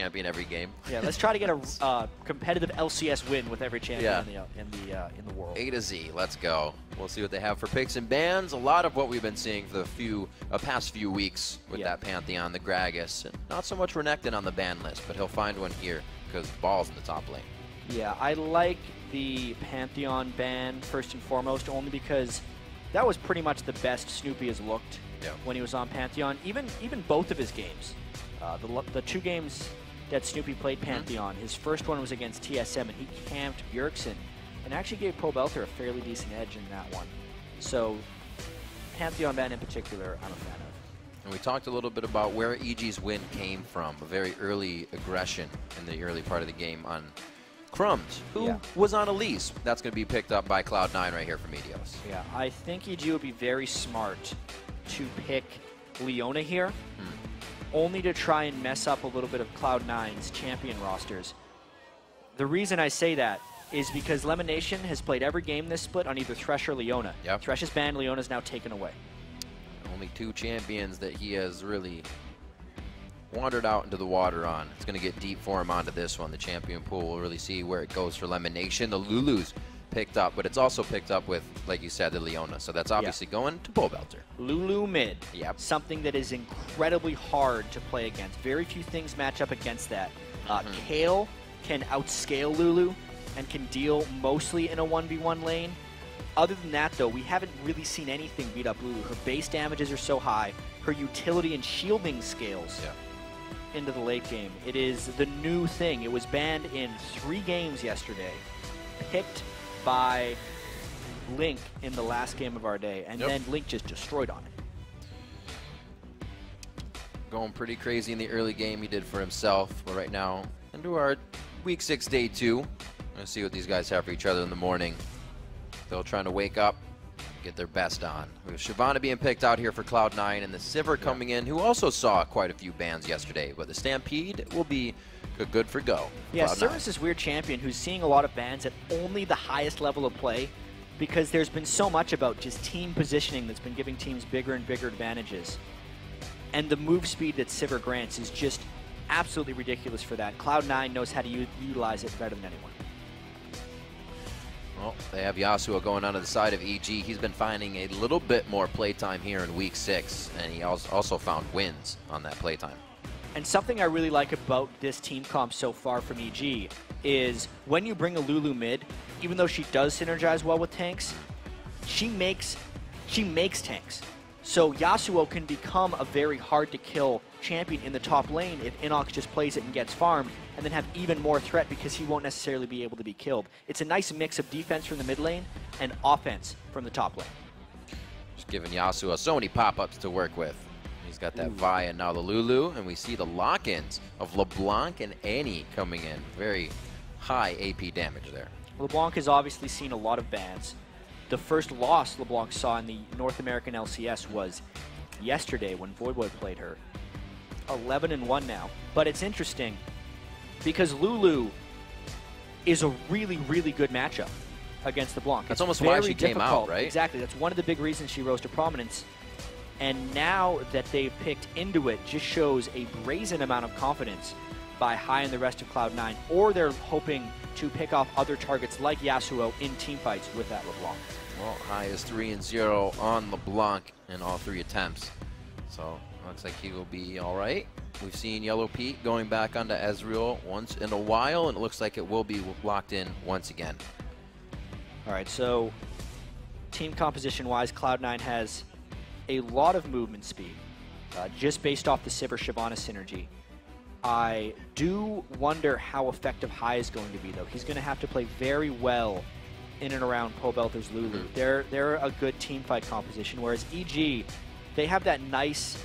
champion every game. Yeah, let's try to get a competitive LCS win with every champion in the world. A to Z, let's go. We'll see what they have for picks and bans. A lot of what we've been seeing for the past few weeks with that Pantheon, the Gragas. And not so much Renekton on the ban list, but he'll find one here because Ball's in the top lane. Yeah, I like the Pantheon ban first and foremost, only because that was pretty much the best Snoopy has looked when he was on Pantheon. Even both of his games. The 2 games that Snoopy played Pantheon, his first one was against TSM, and he camped Bjergsen and actually gave Pobelter a fairly decent edge in that one. So Pantheon ban in particular, I'm a fan of. And we talked a little bit about where EG's win came from, a very early aggression in the early part of the game on Crumbs, who was on Elise. That's going to be picked up by Cloud9 right here from Medios. Yeah, I think EG would be very smart to pick Leona here, only to try and mess up a little bit of Cloud9's champion rosters. The reason I say that is because Lemonation has played every game this split on either Thresh or Leona. Thresh is banned, Leona's now taken away. Only 2 champions that he has really wandered out into the water on. It's going to get deep for him onto this one. The champion pool will really see where it goes for Lemonation. The Lulu's picked up, but it's also picked up with, like you said, the Leona. So that's obviously going to Pobelter. Lulu mid. Something that is incredibly hard to play against. Very few things match up against that. Kale can outscale Lulu and can deal mostly in a 1v1 lane. Other than that, though, we haven't really seen anything beat up Lulu. Her base damages are so high. Her utility and shielding scales into the late game. It is the new thing. It was banned in 3 games yesterday. Picked by Link in the last game of our day, and then Link just destroyed on it. Going pretty crazy in the early game he did for himself, but right now into our week 6 day 2. Let's see what these guys have for each other in the morning. They're trying to wake up, get their best on. We have Shyvana being picked out here for Cloud9, and the Sivir coming in, who also saw quite a few bans yesterday, but the Stampede will be good for go. Yeah, Sivir is this weird champion who's seeing a lot of bans at only the highest level of play, because there's been so much about just team positioning that's been giving teams bigger and bigger advantages. And the move speed that Sivir grants is just absolutely ridiculous for that. Cloud9 knows how to utilize it better than anyone. Well, they have Yasuo going onto the side of EG. He's been finding a little bit more playtime here in week 6, and he also found wins on that playtime. And something I really like about this team comp so far from EG is when you bring a Lulu mid, even though she does synergize well with tanks, she makes tanks. So Yasuo can become a very hard-to-kill champion in the top lane if Inox just plays it and gets farmed, and then have even more threat because he won't necessarily be able to be killed. It's a nice mix of defense from the mid lane and offense from the top lane. Just giving Yasuo so many pop-ups to work with. He's got that Vi and now the Lulu, and we see the lock-ins of LeBlanc and Annie coming in. Very high AP damage there. LeBlanc has obviously seen a lot of bans. The first loss LeBlanc saw in the North American LCS was yesterday when Voidboy played her. 11-1 now. But it's interesting because Lulu is a really, really good matchup against LeBlanc. That's almost why she came out, right? Exactly. That's one of the big reasons she rose to prominence. And now that they've picked into it, just shows a brazen amount of confidence by High and the rest of Cloud9, or they're hoping to pick off other targets like Yasuo in teamfights with that LeBlanc. Well, High is 3-0 on LeBlanc in all 3 attempts. So, looks like he will be all right. We've seen Yellow Pete going back onto Ezreal once in a while, and it looks like it will be locked in once again. All right, so team composition-wise, Cloud9 has a lot of movement speed, just based off the Sivir-Shyvana synergy. I do wonder how effective High is going to be, though. He's going to have to play very well in and around Pobelter's Lulu. They're a good teamfight composition, whereas EG, they have that nice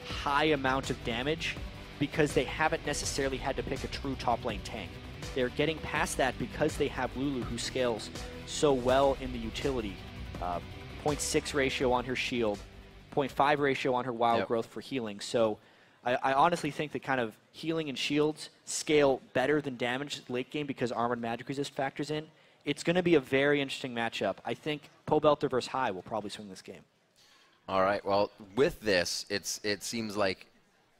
high amount of damage because they haven't necessarily had to pick a true top lane tank. They're getting past that because they have Lulu, who scales so well in the utility. 0.6 ratio on her shield, 0.5 ratio on her wild growth for healing. So I honestly think that kind of healing and shields scale better than damage late game because armored magic resist factors in. It's going to be a very interesting matchup. I think Pobelter versus High will probably swing this game. All right. Well, with this, it seems like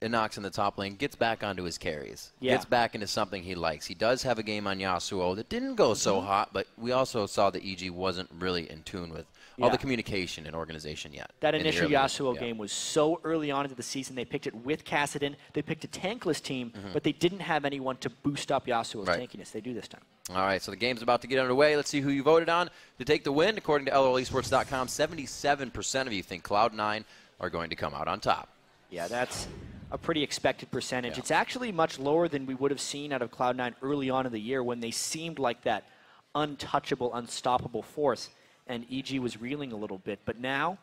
Inox in the top lane, gets back onto his carries. Yeah. Gets back into something he likes. He does have a game on Yasuo that didn't go so hot, but we also saw that EG wasn't really in tune with all the communication and organization yet. That initial Yasuo game was so early on into the season. They picked it with Kassadin. They picked a tankless team, but they didn't have anyone to boost up Yasuo's tankiness. They do this time. All right, so the game's about to get underway. Let's see who you voted on to take the win. According to LOLesports.com, 77% of you think Cloud9 are going to come out on top. Yeah, that's a pretty expected percentage. It's actually much lower than we would have seen out of Cloud9 early on in the year when they seemed like that untouchable, unstoppable force, and EG was reeling a little bit. But now,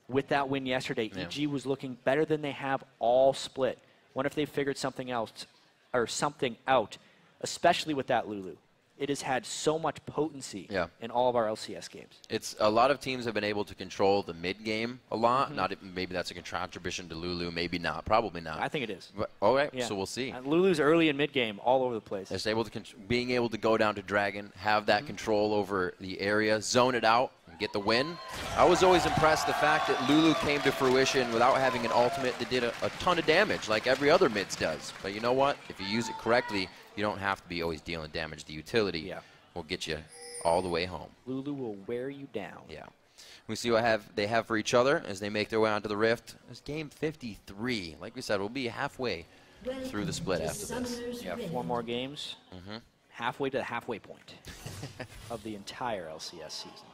with that win yesterday, EG was looking better than they have all split. Wonder if they figured something else or something out, especially with that Lulu. It has had so much potency in all of our LCS games. It's a lot of teams have been able to control the mid game a lot. Not maybe that's a contribution to Lulu, maybe not, probably not. I think it is. But, all right, so we'll see. Lulu's early and mid game all over the place. It's able to being able to go down to Dragon, have that control over the area, zone it out, and get the win. I was always impressed the fact that Lulu came to fruition without having an ultimate that did a ton of damage like every other mids does. But you know what? If you use it correctly, you don't have to be always dealing damage. The utility will get you all the way home. Lulu will wear you down. Yeah. We see what they have for each other as they make their way onto the Rift. It's game 53. Like we said, we'll be halfway through the split after this. Yeah, 4 more games. Halfway to the halfway point of the entire LCS season.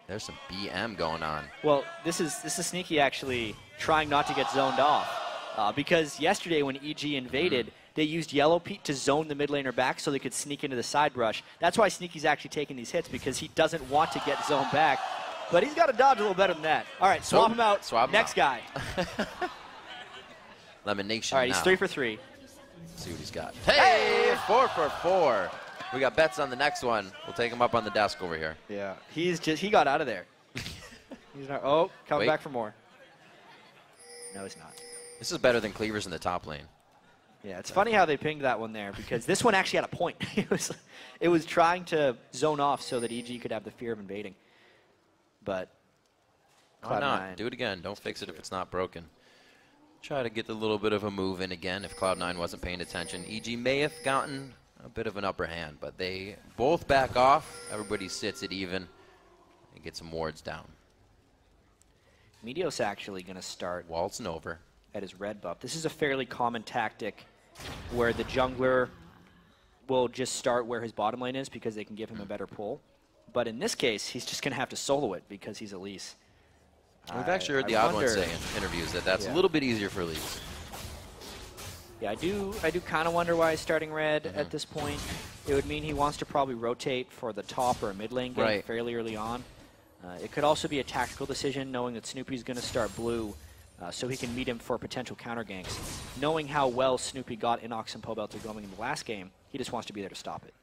There's some BM going on. Well, this is Sneaky actually trying not to get zoned off because yesterday when EG invaded, they used Yellow Pete to zone the mid laner back so they could sneak into the side brush. That's why Sneaky's actually taking these hits, because he doesn't want to get zoned back. But he's got to dodge a little better than that. All right, swap him out. Next guy. Lemonation. All right, he's 3 for 3. Let's see what he's got. Hey, 4 for 4. We got bets on the next one. We'll take him up on the desk over here. Yeah, he got out of there. He's not. Coming back for more. No, he's not. This is better than Cleavers in the top lane. Yeah, it's funny how they pinged that one there, because this one actually had a point. It was trying to zone off so that EG could have the fear of invading. But why not? Do it again. Don't fix it if it's not broken. Try to get a little bit of a move in again if Cloud9 wasn't paying attention. EG may have gotten a bit of an upper hand, but they both back off. Everybody sits it even and get some wards down. Meteos actually going to start waltzing over at his red buff. This is a fairly common tactic where the jungler will just start where his bottom lane is because they can give him a better pull. But in this case, he's just going to have to solo it because he's Elise. We've actually heard the odd one say in interviews that that's a little bit easier for Elise. Yeah, I do kind of wonder why he's starting red at this point. It would mean he wants to probably rotate for the top or a mid lane game fairly early on. It could also be a tactical decision, knowing that Snoopy's going to start blue, so he can meet him for potential counter ganks. Knowing how well Snoopy got Inox and Pobelter going in the last game, he just wants to be there to stop it.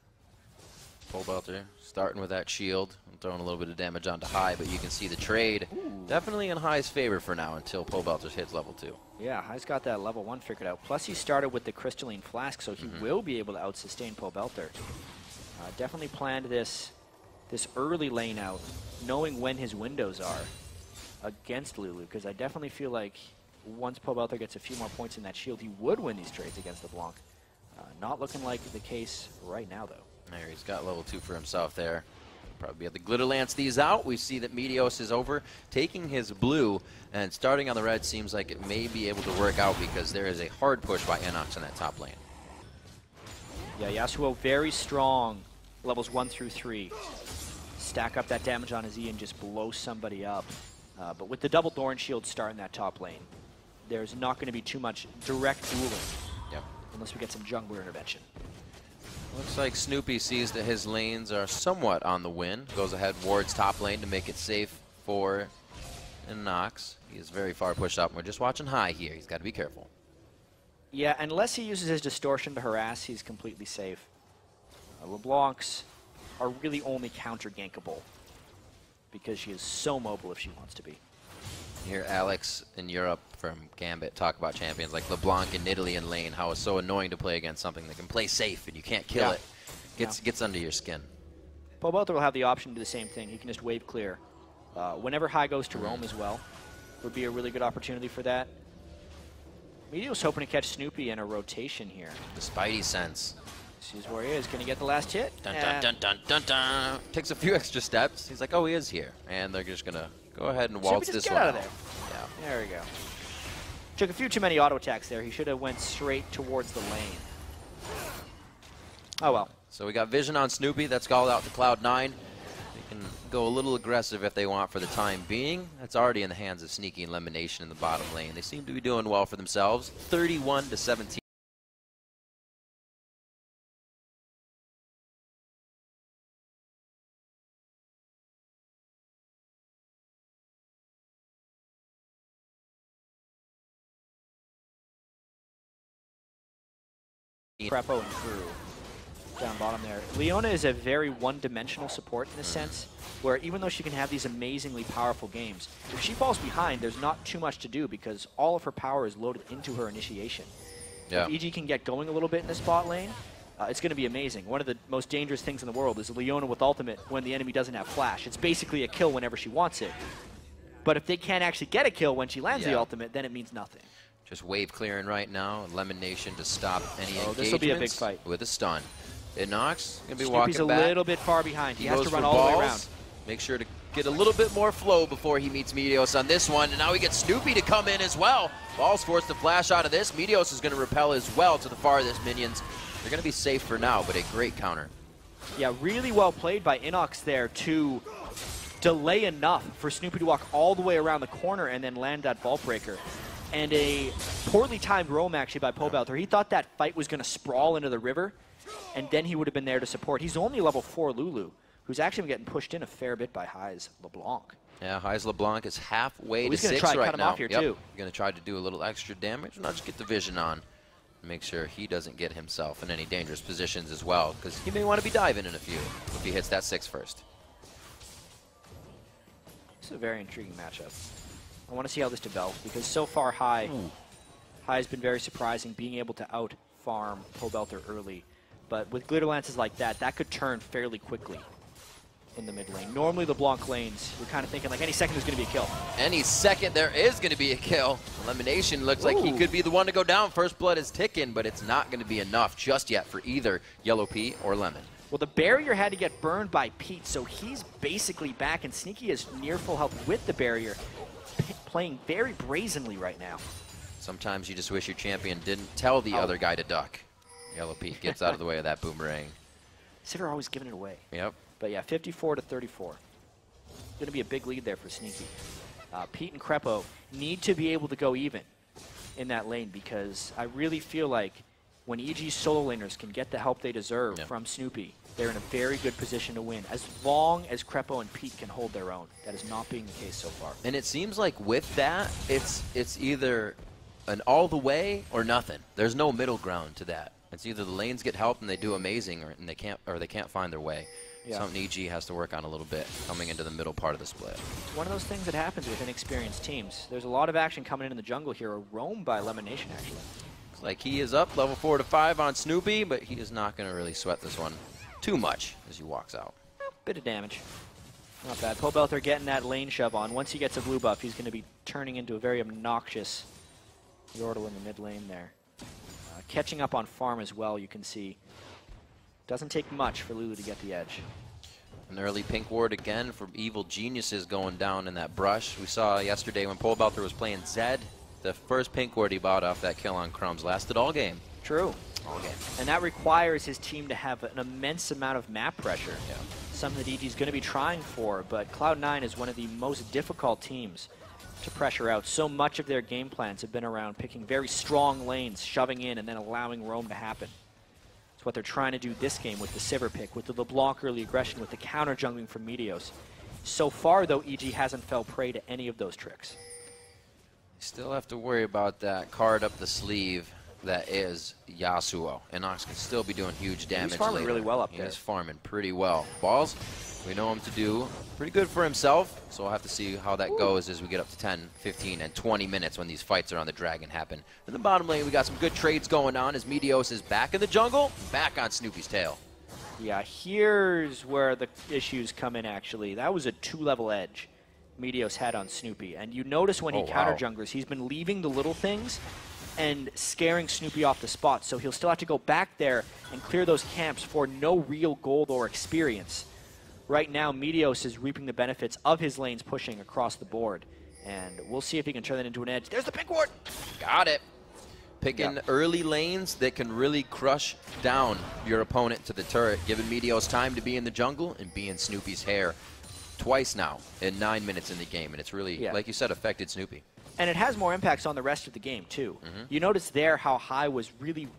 Pobelter starting with that shield and throwing a little bit of damage onto High, but you can see the trade definitely in High's favor for now until Pobelter hits level 2. Yeah, High's got that level 1 figured out. Plus he started with the Crystalline Flask, so he will be able to out-sustain Pobelter. Definitely planned this early lane out, knowing when his windows are against Lulu, because I definitely feel like once Pobelter gets a few more points in that shield, he would win these trades against LeBlanc. Not looking like the case right now, though. There, he's got level 2 for himself there. Probably be able to glitter lance these out. We see that Meteos is over, taking his blue, and starting on the red seems like it may be able to work out because there is a hard push by Inox in that top lane. Yeah, Yasuo very strong, levels 1 through 3. Stack up that damage on his E and just blow somebody up. But with the double Thorn Shield starting that top lane, there's not going to be too much direct dueling unless we get some jungler intervention. Looks like Snoopy sees that his lanes are somewhat on the win. Goes ahead, wards top lane to make it safe for Inox. He is very far pushed up. We're just watching High here. He's got to be careful. Yeah, unless he uses his distortion to harass, he's completely safe. LeBlancs are really only counter-gankable because she is so mobile if she wants to be. You hear Alex in Europe from Gambit talk about champions like LeBlanc and Nidalee in lane, how it's so annoying to play against something that can play safe and you can't kill it. Gets under your skin. Pobelter will have the option to do the same thing. He can just wave clear. Whenever High goes to roam as well, would be a really good opportunity for that. Meteo's hoping to catch Snoopy in a rotation here. The Spidey sense. This is where he is. Going to get the last hit. Dun, dun, dun, dun, dun, dun. Takes a few extra steps. He's like, oh, he is here. And they're just going to go ahead and waltz this one out of there. Yeah. There we go. Took a few too many auto attacks there. He should have went straight towards the lane. Oh, well. So we got vision on Snoopy. That's called out to Cloud9. They can go a little aggressive if they want for the time being. That's already in the hands of Sneaky and Elimination in the bottom lane. They seem to be doing well for themselves. 31-17. Crepo and Crew down bottom there. Leona is a very one-dimensional support in a sense, where even though she can have these amazingly powerful games, if she falls behind, there's not too much to do because all of her power is loaded into her initiation. Yeah. If EG can get going a little bit in the spot lane, it's going to be amazing. One of the most dangerous things in the world is Leona with ultimate when the enemy doesn't have flash. It's basically a kill whenever she wants it. But if they can't actually get a kill when she lands the ultimate, then it means nothing. Just wave clearing right now. Elimination to stop any engagements. This will be a big fight. With a stun. Inox going to be Snoopy's walking back. a little bit far behind. He has to run all the way around. Make sure to get a little bit more flow before he meets Meteos on this one. And now he gets Snoopy to come in as well. Balls forced to flash out of this. Meteos is going to repel as well to the farthest minions. They're going to be safe for now, but a great counter. Yeah, really well played by Inox there to delay enough for Snoopy to walk all the way around the corner and then land that vault breaker. And a poorly timed roam, actually, by Pobelter. He thought that fight was going to sprawl into the river, and then he would have been there to support. He's only level 4 Lulu, who's actually getting pushed in a fair bit by Heiz LeBlanc. Yeah, Heiz LeBlanc is halfway to 6 right now. He's going to try to cut him off here, too. Going to try to do a little extra damage, and I'll just get the vision on. Make sure he doesn't get himself in any dangerous positions as well, because he may want to be diving in a few if he hits that 6 first. This is a very intriguing matchup. I want to see how this develops, because so far High has been very surprising, being able to out-farm Pobelter early. But with glitter lances like that, that could turn fairly quickly in the mid lane. Normally the Blanc lanes, you're kind of thinking like any second there's going to be a kill. Any second there is going to be a kill. Elimination looks like he could be the one to go down. First blood is ticking, but it's not going to be enough just yet for either Yellow P or Lemon. Well, the barrier had to get burned by Pete, so he's basically back, and Sneaky is near full health with the barrier, playing very brazenly right now. Sometimes you just wish your champion didn't tell the other guy to duck. Yellow Pete gets out of the way of that boomerang. Sivir always giving it away. Yep. But yeah, 54-34. Going to be a big lead there for Sneaky. Pete and Crepo need to be able to go even in that lane, because I really feel like when EG solo laners can get the help they deserve from Snoopy, they're in a very good position to win, as long as Crepo and Pete can hold their own. That is not being the case so far. And it seems like with that, it's either an all the way or nothing. There's no middle ground to that. It's either the lanes get help and they do amazing, or they can't find their way. Yeah. Something EG has to work on a little bit coming into the middle part of the split. It's one of those things that happens with inexperienced teams. There's a lot of action coming in the jungle here. A roam by Elimination, actually. Looks like he is up level 4 to 5 on Snoopy, but he is not going to really sweat this one too much as he walks out. Bit of damage. Not bad. Pobelter getting that lane shove on. Once he gets a blue buff, he's going to be turning into a very obnoxious Yordle in the mid lane there. Catching up on farm as well, you can see. Doesn't take much for Lulu to get the edge. An early pink ward again for Evil Geniuses going down in that brush. We saw yesterday when Pobelter was playing Zed, the first pink ward he bought off that kill on Crumbs lasted all game. True. All game. And that requires his team to have an immense amount of map pressure. Yeah. Something that EG's going to be trying for, but Cloud9 is one of the most difficult teams to pressure out. So much of their game plans have been around picking very strong lanes, shoving in, and then allowing roam to happen. It's what they're trying to do this game with the Sivir pick, with the LeBlanc early aggression, with the counter jungling from Meteos. So far, though, EG hasn't fell prey to any of those tricks. Still have to worry about that card up the sleeve that is Yasuo. Inox can still be doing huge damage. He's farming later. really well up there. He's farming pretty well. Balls, we know him to do pretty good for himself, so we'll have to see how that goes as we get up to 10, 15, and 20 minutes when these fights around the dragon happen. In the bottom lane, we got some good trades going on as Meteos is back in the jungle, back on Snoopy's tail. Yeah, here's where the issues come in, actually. That was a 2-level edge Meteos had on Snoopy. And you notice when he counter junglers, he's been leaving the little things and scaring Snoopy off the spot. So he'll still have to go back there and clear those camps for no real gold or experience. Right now, Meteos is reaping the benefits of his lanes pushing across the board. And we'll see if he can turn that into an edge. There's the pink ward! Got it. Picking early lanes that can really crush down your opponent to the turret, giving Meteos time to be in the jungle and be in Snoopy's hair twice now in 9 minutes in the game. And it's really, like you said, affected Snoopy. And it has more impacts on the rest of the game, too. You notice there how High was really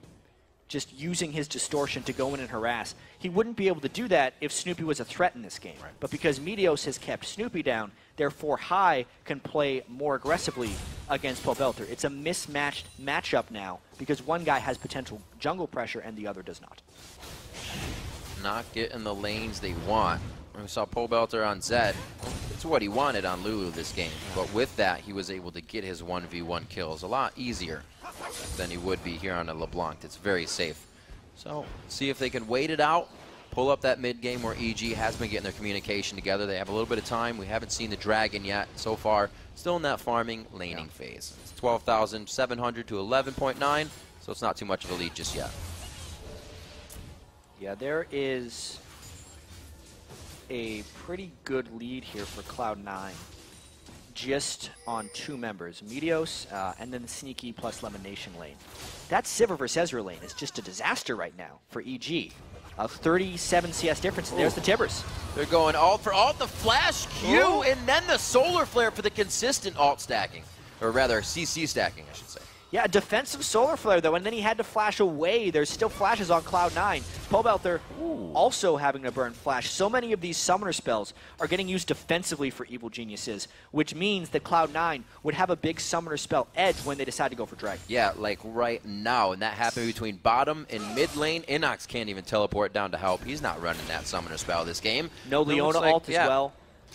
just using his distortion to go in and harass. He wouldn't be able to do that if Snoopy was a threat in this game. Right. But because Meteos has kept Snoopy down, therefore High can play more aggressively against Pobelter. It's a mismatched matchup now because one guy has potential jungle pressure and the other does not. Not getting the lanes they want. We saw Pobelter on Zed. It's what he wanted on Lulu this game. But with that, he was able to get his 1v1 kills a lot easier than he would be here on a LeBlanc. It's very safe. So, see if they can wait it out, pull up that mid game where EG has been getting their communication together. They have a little bit of time. We haven't seen the Dragon yet so far. Still in that farming, laning phase. It's 12,700 to 11.9, so it's not too much of a lead just yet. Yeah, there is a pretty good lead here for Cloud9, just on 2 members, Meteos and then the Sneaky plus Lemonation lane. That Sivir versus Ezreal lane is just a disaster right now for EG. 37 CS difference, and there's the Tibbers. They're going alt for alt, the flash Q, and then the solar flare for the consistent alt stacking. Or rather, CC stacking, I should say. Yeah, defensive solar flare, though, and then he had to flash away. There's still flashes on Cloud9. Pobelter also having to burn flash. So many of these summoner spells are getting used defensively for Evil Geniuses, which means that Cloud9 would have a big summoner spell edge when they decide to go for Dragon. Yeah, like right now, and that happened between bottom and mid lane. Inox can't even teleport down to help. He's not running that summoner spell this game. No Leona ult as well.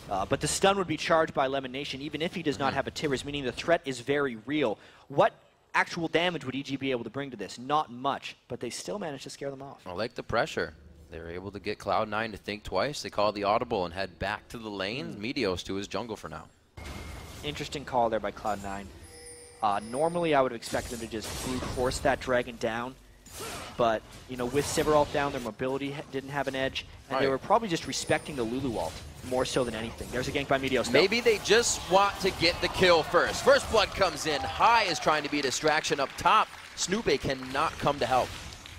But the stun would be charged by Lemonation, even if he does not have a Tibbers, meaning the threat is very real. What actual damage would EG be able to bring to this? Not much, but they still managed to scare them off. I like the pressure. They were able to get Cloud9 to think twice. They called the audible and head back to the lane. Meteos to his jungle for now. Interesting call there by Cloud9. Normally, I would have expected them to just brute force that dragon down, but you know, with Sivir ult down, their mobility didn't have an edge, and they were probably just respecting the Lulu ult more so than anything. There's a gank by Meteos. Maybe they just want to get the kill first. First blood comes in. High is trying to be a distraction up top. Snoopy cannot come to help.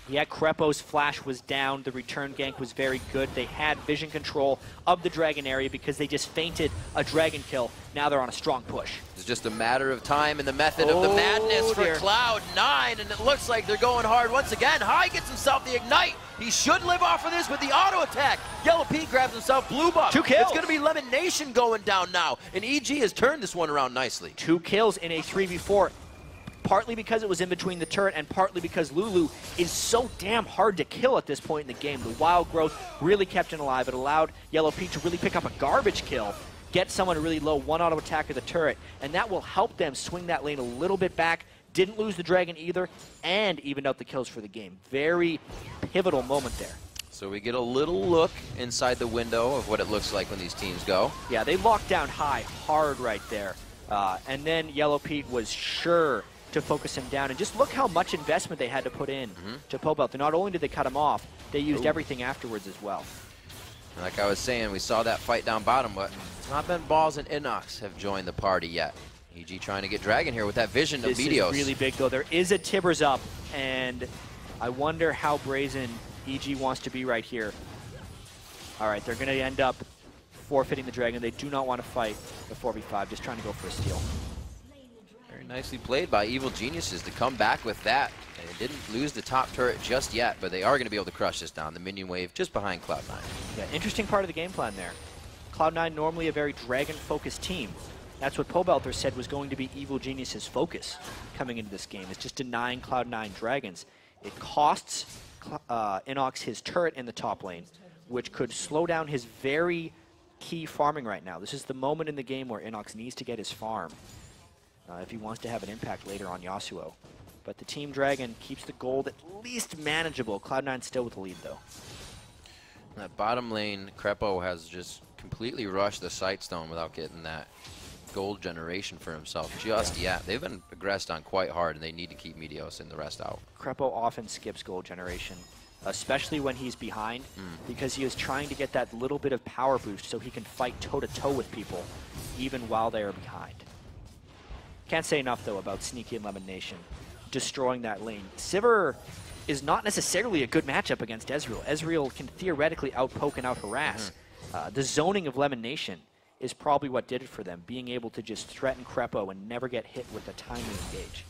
Yeah, Krepo's flash was down. The return gank was very good. They had vision control of the dragon area because they just feinted a dragon kill. Now they're on a strong push. It's just a matter of time and the method of the madness for Cloud9, and it looks like they're going hard once again. High gets himself the ignite. He should live off of this with the auto attack. Yellow Pete grabs himself blue buff. 2 kills. It's going to be Lemonation going down now, and EG has turned this one around nicely. 2 kills in a 3v4. Partly because it was in between the turret and partly because Lulu is so damn hard to kill at this point in the game. The wild growth really kept him alive. It allowed Yellow Pete to really pick up a garbage kill, get someone really low, 1 auto attack of the turret, and that will help them swing that lane a little bit back. Didn't lose the dragon either, and evened out the kills for the game. Very pivotal moment there. So we get a little look inside the window of what it looks like when these teams go. Yeah, they locked down High hard right there. And then Yellow Pete was sure to focus him down. And just look how much investment they had to put in to Pobelter. Not only did they cut him off, they used everything afterwards as well. Like I was saying, we saw that fight down bottom, but it's not been Balls and Inox have joined the party yet. EG trying to get Dragon here with that vision of Meteos. This is really big, though. There is a Tibbers up, and I wonder how brazen EG wants to be right here. All right, they're going to end up forfeiting the Dragon. They do not want to fight the 4v5, just trying to go for a steal. Very nicely played by Evil Geniuses to come back with that. They didn't lose the top turret just yet, but they are going to be able to crush this down. The minion wave just behind Cloud9. Yeah, interesting part of the game plan there. Cloud9 normally a very Dragon-focused team. That's what Pobelter said was going to be Evil Genius's focus coming into this game, is just denying Cloud9 Dragons. It costs Inox his turret in the top lane, which could slow down his very key farming right now. This is the moment in the game where Inox needs to get his farm if he wants to have an impact later on Yasuo. But the Team Dragon keeps the gold at least manageable. Cloud9 still with the lead, though. That bottom lane, Krepo has just completely rushed the Sightstone without getting that gold generation for himself just yet. They've been aggressed on quite hard, and they need to keep Meteos and the rest out. Crepo often skips gold generation, especially when he's behind, because he is trying to get that little bit of power boost so he can fight toe-to-toe with people, even while they are behind. Can't say enough, though, about Sneaky and Lemon Nation destroying that lane. Sivir is not necessarily a good matchup against Ezreal. Ezreal can theoretically outpoke and out-harass. The zoning of Lemon Nation is probably what did it for them, being able to just threaten Crepo and never get hit with a timely engage.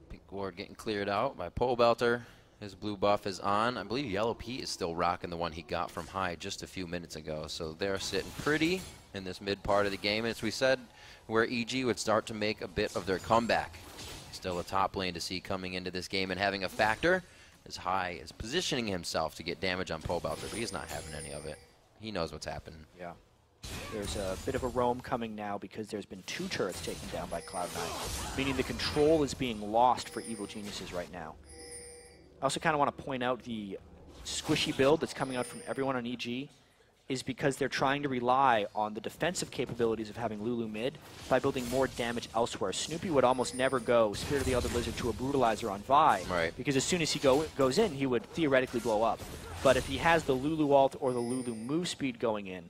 Pink ward getting cleared out by Pole Belter. His blue buff is on. I believe Yellow Pete is still rocking the one he got from High just a few minutes ago. So they're sitting pretty in this mid part of the game. As we said, where EG would start to make a bit of their comeback. Still a top lane to see coming into this game and having a factor. As High is positioning himself to get damage on Pole Belter, but he's not having any of it. He knows what's happening. Yeah. There's a bit of a roam coming now because there's been 2 turrets taken down by Cloud9, meaning the control is being lost for Evil Geniuses right now. I also kind of want to point out the squishy build that's coming out from everyone on EG is because they're trying to rely on the defensive capabilities of having Lulu mid by building more damage elsewhere. Snoopy would almost never go Spirit of the Elder Lizard to a Brutalizer on Vi, because as soon as he goes in, he would theoretically blow up. But if he has the Lulu ult or the Lulu move speed going in,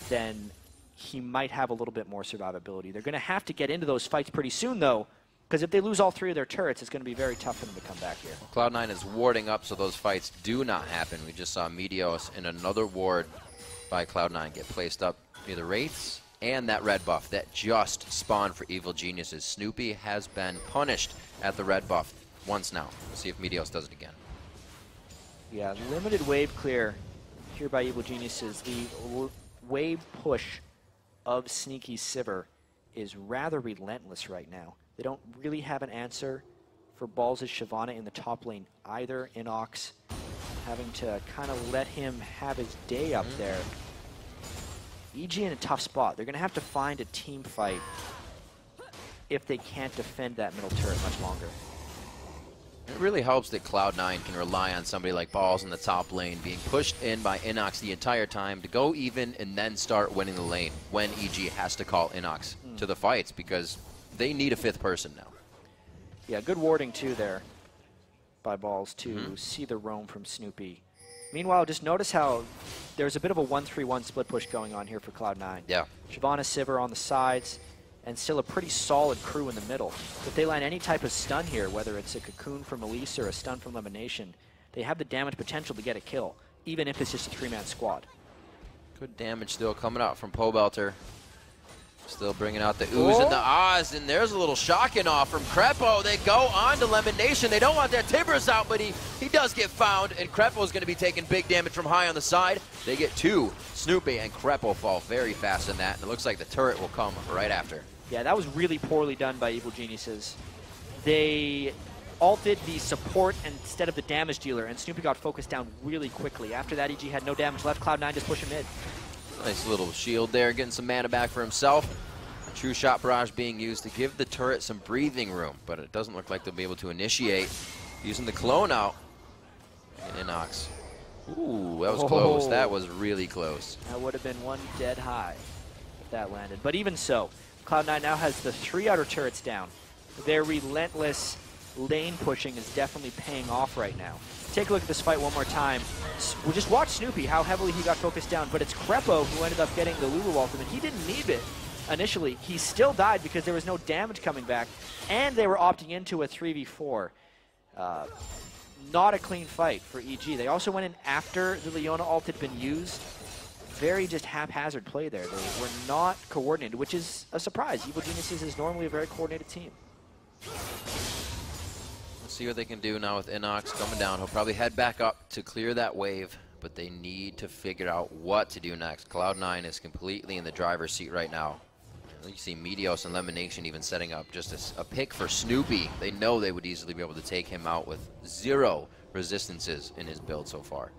then he might have a little bit more survivability. They're going to have to get into those fights pretty soon, though, because if they lose all 3 of their turrets, it's going to be very tough for them to come back here. Cloud9 is warding up so those fights do not happen. We just saw Meteos in another ward by Cloud9 get placed up near the Wraiths and that red buff that just spawned for Evil Geniuses. Snoopy has been punished at the red buff once now. We'll see if Meteos does it again. Yeah, limited wave clear here by Evil Geniuses. The wave push of Sneaky Sivir is rather relentless right now. They don't really have an answer for Balls' Shyvana in the top lane either. Inox having to kind of let him have his day up there. EG in a tough spot. They're going to have to find a team fight if they can't defend that middle turret much longer. It really helps that Cloud9 can rely on somebody like Balls in the top lane being pushed in by Inox the entire time to go even and then start winning the lane when EG has to call Inox to the fights, because they need a 5th person now. Yeah, good warding too there by Balls to see the roam from Snoopy. Meanwhile, just notice how there's a bit of a 1-3-1 split push going on here for Cloud9. Yeah. Shyvana, Sivir on the sides, and still a pretty solid crew in the middle. If they land any type of stun here, whether it's a Cocoon from Elise or a stun from Lemon Nation, they have the damage potential to get a kill, even if it's just a 3-man squad. Good damage still coming out from Pole Belter. Still bringing out the oohs and the ahs, and there's a little shocking off from Crepo. They go on to Lemon Nation. They don't want that Tibbers out, but he does get found, and Crepo's going to be taking big damage from High on the side. They get 2. Snoopy and Crepo fall very fast in that, and it looks like the turret will come right after. Yeah, that was really poorly done by Evil Geniuses. They ulted the support instead of the damage dealer, and Snoopy got focused down really quickly. After that, EG had no damage left. Cloud9 just pushing mid. Nice little shield there, getting some mana back for himself. A true shot barrage being used to give the turret some breathing room, but it doesn't look like they'll be able to initiate using the clone out. And Inox. Ooh, that was close. That was really close. That would have been 1 dead High if that landed. But even so, Cloud9 now has the 3 outer turrets down. Their relentless lane pushing is definitely paying off right now. Take a look at this fight one more time. We'll just watch Snoopy, how heavily he got focused down, but it's Crepo who ended up getting the Lulu ultimate. He didn't need it initially. He still died because there was no damage coming back, and they were opting into a 3v4. Not a clean fight for EG. They also went in after the Leona ult had been used. Very just haphazard play there. They were not coordinated, which is a surprise. Evil Geniuses is normally a very coordinated team. See what they can do now with Inox coming down. He'll probably head back up to clear that wave, but they need to figure out what to do next. Cloud9 is completely in the driver's seat right now. You see Meteos and Lemon Nation even setting up just a pick for Snoopy. They know they would easily be able to take him out with 0 resistances in his build so far.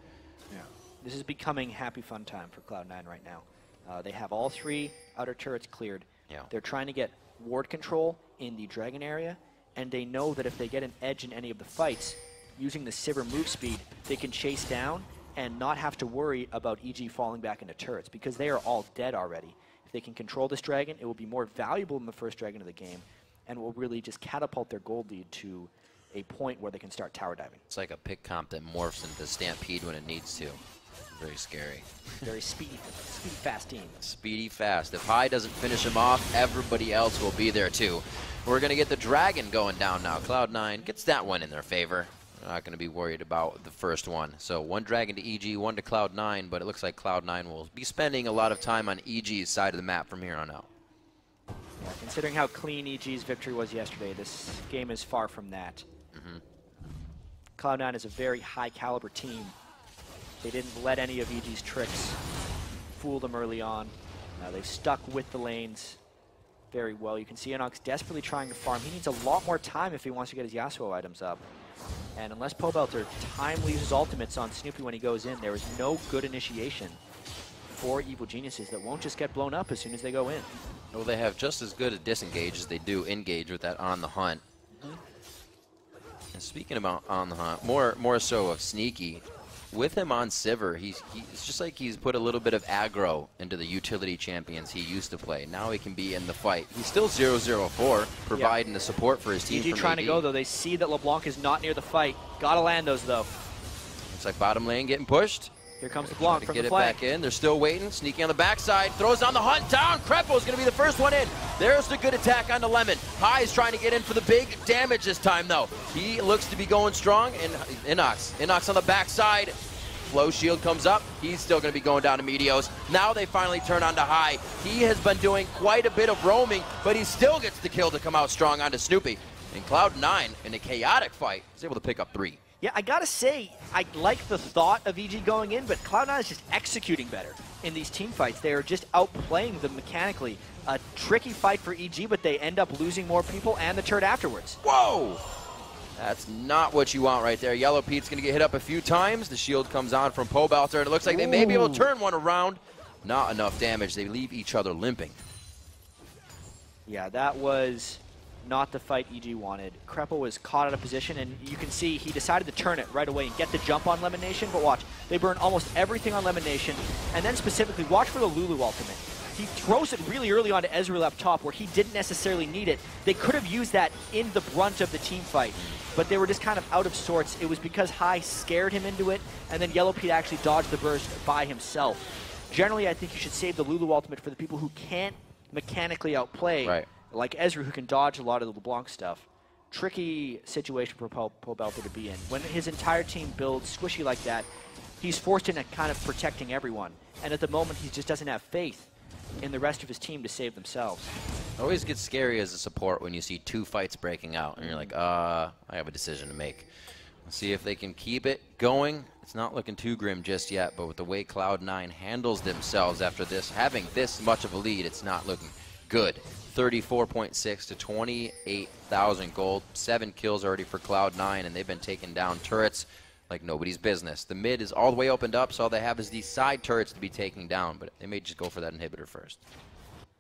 Yeah, this is becoming happy fun time for Cloud9 right now. They have all 3 outer turrets cleared. Yeah. They're trying to get ward control in the Dragon area, and they know that if they get an edge in any of the fights, using the Sivir move speed, they can chase down and not have to worry about EG falling back into turrets because they are all dead already. If they can control this dragon, it will be more valuable than the first dragon of the game and will really just catapult their gold lead to a point where they can start tower diving. It's like a pick comp that morphs into Stampede when it needs to. Very scary. Very speedy fast team. Speedy fast. If High doesn't finish him off, everybody else will be there too. We're going to get the dragon going down now. Cloud9 gets that one in their favor. They're not going to be worried about the first one. So one dragon to EG, one to Cloud9, but it looks like Cloud9 will be spending a lot of time on EG's side of the map from here on out. Yeah, considering how clean EG's victory was yesterday, this game is far from that. Cloud9 is a very high caliber team. They didn't let any of EG's tricks fool them early on. They've stuck with the lanes very well. You can see Inox desperately trying to farm. He needs a lot more time if he wants to get his Yasuo items up. And unless Pobelter timely uses ultimates on Snoopy when he goes in, there is no good initiation for Evil Geniuses that won't just get blown up as soon as they go in. Well, they have just as good a disengage as they do engage with that on the hunt. And speaking about on the hunt, more so of Sneaky, with him on Sivir, it's just like he's put a little bit of aggro into the utility champions he used to play. Now he can be in the fight. He's still 0-0-4, providing the support for his team. EG trying to go, though. They see that LeBlanc is not near the fight. Gotta land those, though. Looks like bottom lane getting pushed. Here comes LeBlanc from the flank. Get it back in. They're still waiting. Sneaky on the backside. Throws on the hunt. Down. Krepo's going to be the first one in. There's the good attack on the Lemon. High is trying to get in for the big damage this time, though. He looks to be going strong. And Inox on the backside. Flow shield comes up. He's still going to be going down to Meteos. Now they finally turn on to High. He has been doing quite a bit of roaming, but he still gets the kill to come out strong onto Snoopy. And Cloud9, in a chaotic fight, is able to pick up 3. Yeah, I gotta say, I like the thought of EG going in, but Cloud9 is just executing better in these team fights. They are just outplaying them mechanically. A tricky fight for EG, but they end up losing more people and the turret afterwards. Whoa! That's not what you want right there. Yellow Pete's going to get hit up a few times. The shield comes on from Pobelter, and it looks like they may be able to turn one around. Not enough damage. They leave each other limping. Yeah, that was not the fight EG wanted. Krepo was caught out of position, and you can see he decided to turn it right away and get the jump on Lemon Nation, but watch. They burn almost everything on Lemon Nation, and then specifically, watch for the Lulu ultimate. He throws it really early onto Ezreal up top where he didn't necessarily need it. They could have used that in the brunt of the team fight, but they were just kind of out of sorts. It was because High scared him into it, and then Yellow Pete actually dodged the burst by himself. Generally, I think you should save the Lulu ultimate for the people who can't mechanically outplay, like Ezreal, who can dodge a lot of the LeBlanc stuff. Tricky situation for Pobelter to be in. When his entire team builds squishy like that, he's forced into kind of protecting everyone. And at the moment, he just doesn't have faith in the rest of his team to save themselves. It always gets scary as a support when you see 2 fights breaking out, and you're like, I have a decision to make. Let's see if they can keep it going. It's not looking too grim just yet, but with the way Cloud9 handles themselves after this, having this much of a lead, it's not looking good. 34.6 to 28,000 gold. 7 kills already for Cloud9, and they've been taking down turrets like nobody's business. The mid is all the way opened up, so all they have is these side turrets to be taking down, but they may just go for that inhibitor first.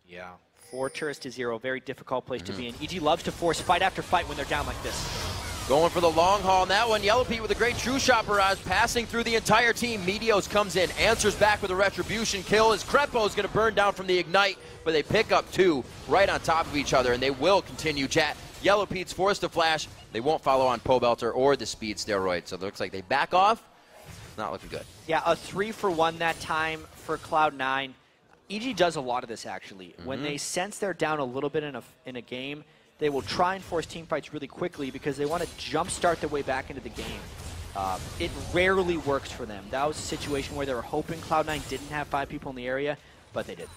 Yeah. 4 turrets to 0, very difficult place to be in. EG loves to force fight after fight when they're down like this. Going for the long haul on that one. Yellow Pete with a great true shot barrage, passing through the entire team. Meteos comes in, answers back with a retribution kill as Krepo is going to burn down from the ignite, but they pick up 2 right on top of each other, and they will continue chat. Yellow Pete's forced to flash. They won't follow on Pobelter or the speed steroid, so it looks like they back off. Not looking good. Yeah, a 3-for-1 that time for Cloud9. EG does a lot of this, actually. When they sense they're down a little bit in a game, they will try and force team fights really quickly because they want to jumpstart their way back into the game. It rarely works for them. That was a situation where they were hoping Cloud9 didn't have 5 people in the area, but they did.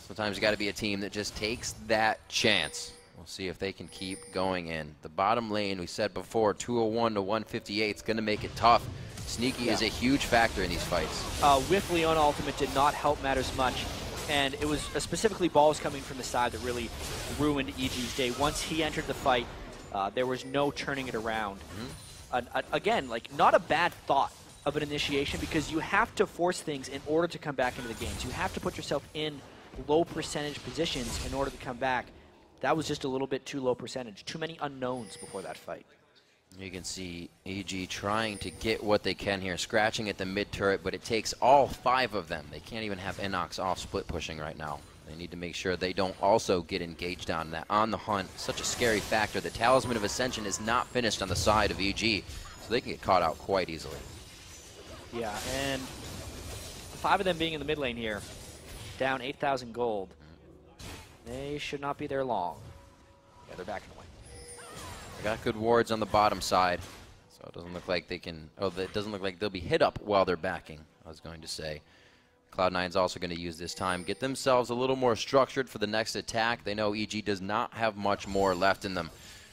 Sometimes you got to be a team that just takes that chance. We'll see if they can keep going in. The bottom lane, we said before, 201 to 158. It's going to make it tough. Sneaky is a huge factor in these fights. With Leona ultimate did not help matters much. And it was specifically balls coming from the side that really ruined EG's day. Once he entered the fight, there was no turning it around. Again, like, not a bad thought of an initiation because you have to force things in order to come back into the games. You have to put yourself in low percentage positions in order to come back. That was just a little bit too low percentage. Too many unknowns before that fight. You can see EG trying to get what they can here, scratching at the mid turret, but it takes all 5 of them. They can't even have Inox off split pushing right now. They need to make sure they don't also get engaged on that. On the hunt, such a scary factor. The Talisman of Ascension is not finished on the side of EG, so they can get caught out quite easily. Yeah, and 5 of them being in the mid lane here, down 8,000 gold. They should not be there long. Yeah, they're backing away. They got good wards on the bottom side, so it doesn't look like they can. Oh, it doesn't look like they'll be hit up while they're backing, I was going to say. Cloud9's also going to use this time, get themselves a little more structured for the next attack. They know EG does not have much more left in them.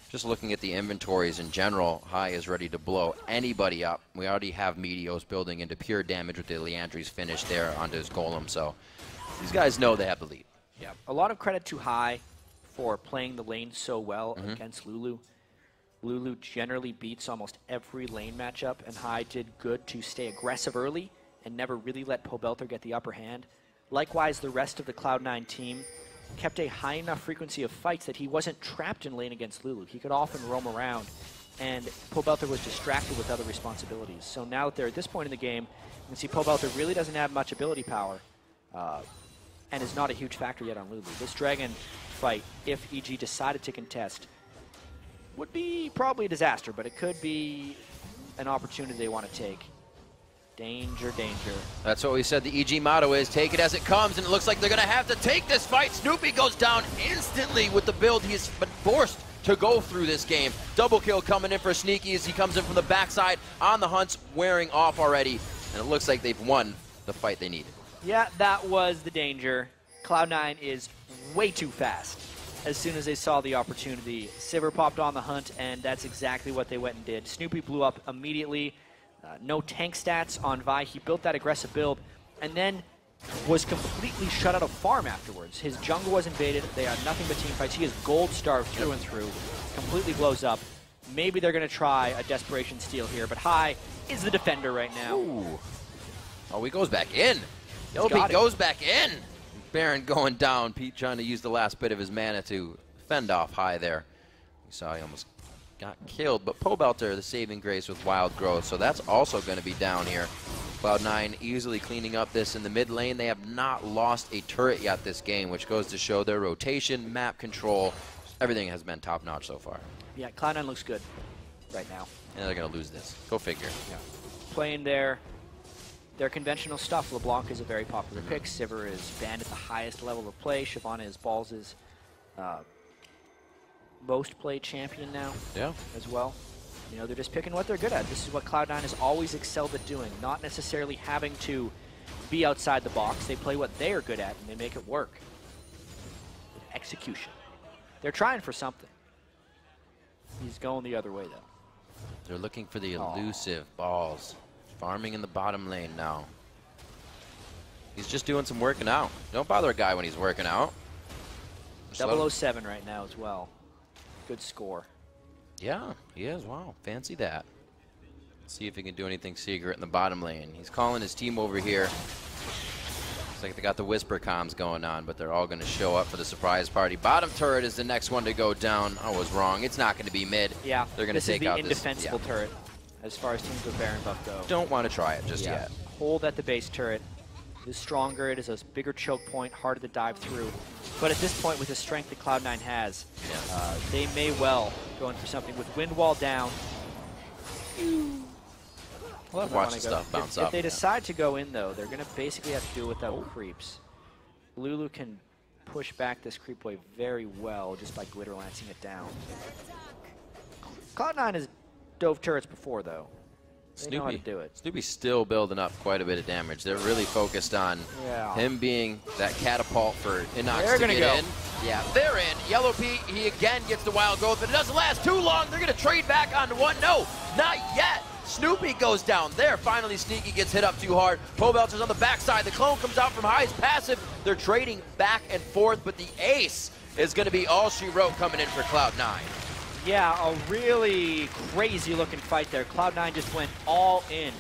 Just looking at the inventories in general, High is ready to blow anybody up. We already have Meteos building into pure damage with the Leandri's finish there onto his Golem, so these guys know they have the lead. Yeah, a lot of credit to High for playing the lane so well against Lulu. Lulu generally beats almost every lane matchup, and High did good to stay aggressive early and never really let Pobelter get the upper hand. Likewise, the rest of the Cloud9 team kept a high enough frequency of fights that he wasn't trapped in lane against Lulu. He could often roam around, and Pobelter was distracted with other responsibilities. So now that they're at this point in the game, you can see Pobelter really doesn't have much ability power and is not a huge factor yet on Lulu. This Dragon fight, if EG decided to contest, would be probably a disaster, but it could be an opportunity they want to take. Danger, danger. That's what we said the EG motto is, take it as it comes, and it looks like they're going to have to take this fight. Snoopy goes down instantly with the build he's been forced to go through this game. Double kill coming in for Sneaky as he comes in from the backside on the hunts, wearing off already, and it looks like they've won the fight they needed. Yeah, that was the danger. Cloud9 is way too fast. As soon as they saw the opportunity, Sivir popped on the hunt, and that's exactly what they went and did. Snoopy blew up immediately. No tank stats on Vi. He built that aggressive build, and then was completely shut out of farm afterwards. His jungle was invaded. They had nothing but team fights. He is gold starved through and through. Completely blows up. Maybe they're going to try a desperation steal here, but High is the defender right now. Ooh. Oh, he goes back in. LB goes back in. Baron going down. Pete trying to use the last bit of his mana to fend off High there. You saw he almost got killed, but Pobelter, the saving grace with Wild Growth, so that's also going to be down here. Cloud9 easily cleaning up this in the mid lane. They have not lost a turret yet this game, which goes to show their rotation, map control, everything has been top-notch so far. Yeah, Cloud9 looks good right now. And they're going to lose this. Go figure. Yeah. Playing their conventional stuff. LeBlanc is a very popular pick. Sivir is banned at the highest level of play. Shyvana is Balls' most played champion now as well. You know, they're just picking what they're good at. This is what Cloud9 has always excelled at doing, not necessarily having to be outside the box. They play what they are good at, and they make it work. With execution. They're trying for something. He's going the other way, though. They're looking for the elusive Balls. Farming in the bottom lane now. He's just doing some working out. Don't bother a guy when he's working out. 007 right now as well. Good score. Yeah, he is. Wow, fancy that. Let's see if he can do anything secret in the bottom lane. He's calling his team over here. Looks like they got the whisper comms going on, but they're all going to show up for the surprise party. Bottom turret is the next one to go down. I was wrong. It's not going to be mid. Yeah, they're going to take out this. This is the indefensible turret as far as teams with Baron buff go. Don't want to try it just yet. Hold at the base turret. It is stronger. It is a bigger choke point, harder to dive through. But at this point, with the strength that Cloud9 has, they may well go in for something. With wind wall down, watch the stuff bounce up. If they decide to go in, though, they're going to basically have to do it without creeps. Lulu can push back this creep wave very well just by glitter lancing it down. Cloud9 has dove turrets before, though. They know how to do it. Snoopy's still building up quite a bit of damage. They're really focused on him being that catapult for Inox to get in. Yeah, they're in. Yellow Pete, he again gets the wild growth, but it doesn't last too long. They're going to trade back onto one. No, not yet. Snoopy goes down there. Finally, Sneaky gets hit up too hard. Pobelter's on the backside. The clone comes out from High's passive. They're trading back and forth, but the ace is going to be all she wrote coming in for Cloud9. Yeah, a really crazy-looking fight there. Cloud9 just went all in.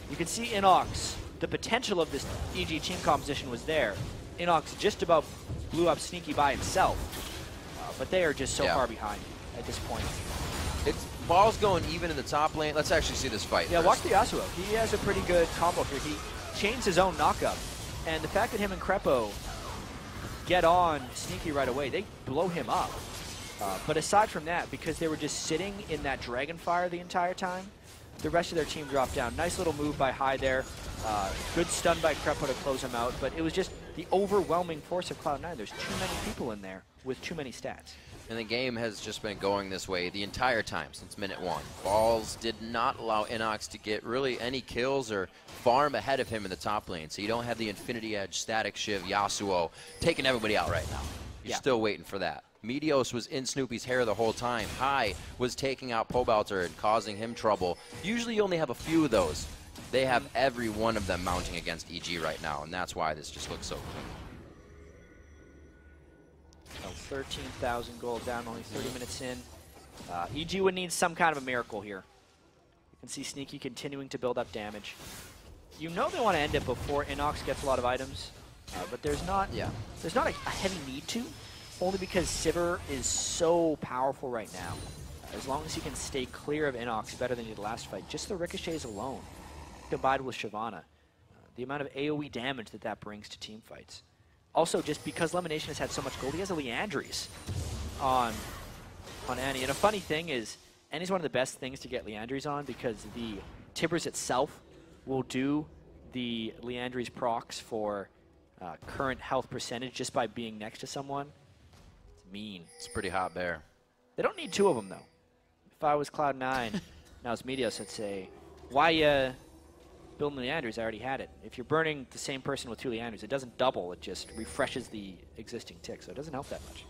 You can see Inox. The potential of this EG team composition was there. Inox just about blew up Sneaky by himself. But they are just so far behind at this point. Ball's going even in the top lane. Let's actually see this fight. Yeah, first. watch the Yasuo. He has a pretty good combo here. He chains his own knockup. And the fact that him and Crepo get on Sneaky right away, they blow him up. But aside from that, because they were just sitting in that Dragonfire the entire time, the rest of their team dropped down. Nice little move by High there. Good stun by Crepo to close him out. But it was just the overwhelming force of Cloud9. There's too many people in there with too many stats. And the game has just been going this way the entire time since minute 1. Balls did not allow Inox to get really any kills or farm ahead of him in the top lane. So you don't have the Infinity Edge, Static Shiv, Yasuo taking everybody out right now. You're still waiting for that. Meteos was in Snoopy's hair the whole time. High was taking out Pobelter and causing him trouble. Usually you only have a few of those. They have every one of them mounting against EG right now, and that's why this just looks so clean. 13,000 gold down, only 30 minutes in. EG would need some kind of a miracle here. You can see Sneaky continuing to build up damage. You know they want to end it before Inox gets a lot of items, but there's not a heavy need to, only because Sivir is so powerful right now. As long as he can stay clear of Inox better than he did last fight, just the ricochets alone, combined with Shyvana, the amount of AoE damage that brings to team fights. Also, just because Lemonation has had so much gold, he has a Leandries on Annie. And a funny thing is, Annie's one of the best things to get Leandries on because the Tibbers itself will do the Leandries procs for current health percentage just by being next to someone. It's mean. It's pretty hot there. They don't need 2 of them, though. If I was Cloud9, now it's Meteos, I'd say, why building Leandries? I already had it. If you're burning the same person with 2 Leandries, it doesn't double, it just refreshes the existing tick, so it doesn't help that much.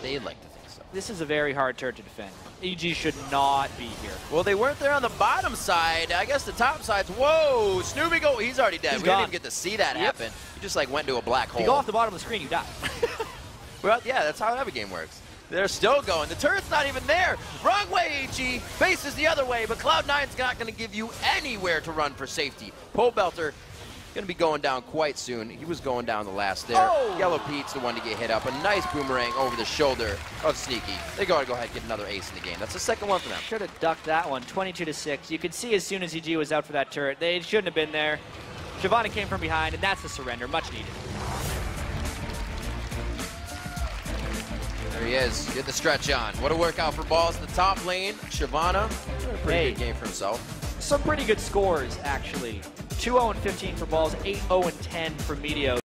They'd like to think so. This is a very hard turret to defend. EG should not be here. Well, they weren't there on the bottom side. I guess the top side's, whoa, Snoopy go, he's already dead. We didn't even get to see that happen. He just like went to a black hole. If you go off the bottom of the screen, you die. Well, yeah, that's how every game works. They're still going. The turret's not even there. Wrong way, EG. Faces the other way, but Cloud9's not going to give you anywhere to run for safety. Pobelter going to be going down quite soon. He was going down the last there. Oh. Yellow Pete's the one to get hit up. A nice boomerang over the shoulder of Sneaky. They got to go ahead and get another ace in the game. That's the second one for them. Should have ducked that one. 22-6. You could see as soon as EG was out for that turret, they shouldn't have been there. Shyvana came from behind, and that's the surrender. Much needed. There he is. Get the stretch on. What a workout for balls in the top lane. Shyvana, a pretty good game for himself. Some pretty good scores, actually. 2-0-15 for balls, 8-0-10 for Meteos.